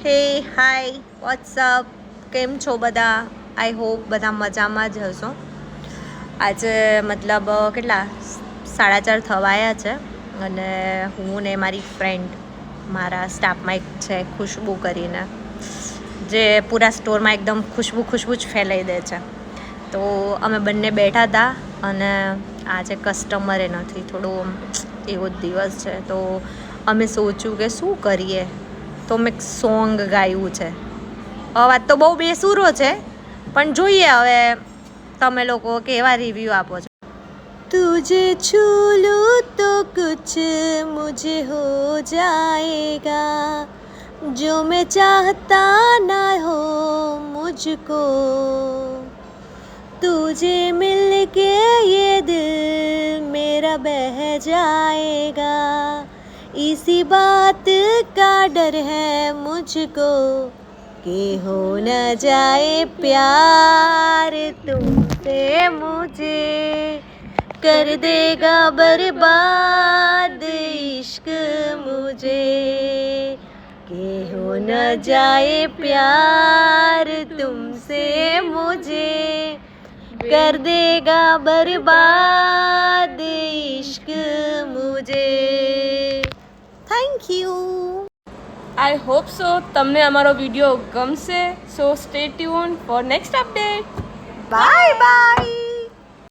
હે હાય વોટ્સઅપ, કેમ છો બધા? આઈ હોપ બધા મજામાં જ હશો. આજે મતલબ કેટલા 4:30 થવાયા છે અને હું ને મારી ફ્રેન્ડ, મારા સ્ટાફમાં એક છે ખુશ્બુ કરીને, જે પૂરા સ્ટોરમાં એકદમ ખુશ્બુ જ ફેલાઈ દે છે. તો અમે બંને બેઠા હતા અને આજે કસ્ટમરે નથી, થોડો એવો જ દિવસ છે. તો અમે સોચ્યું કે શું કરીએ, તો મેં સોંગ ગાયું છે. અવાજ તો બહુ બેસુરો છે, પણ જોઈએ હવે તમે લોકો કેવા રિવ્યૂ આપો છો. तुझे छू लूं तो कुछ मुझे हो जाएगा, जो मैं चाहता ना हो मुझको, तुझे मिल के ये दिल मेरा बह जाएगा, इसी बात का डर है मुझको कि हो न जाए प्यार तुमसे मुझे, कर देगा बर्बाद इश्क मुझे, कि हो न जाए प्यार तुमसे मुझे, कर देगा बर्बाद इश्क मुझे. Thank you. I hope so તમને અમારો વિડીયો ગમશે. સો stay tune four next update. Bye bye.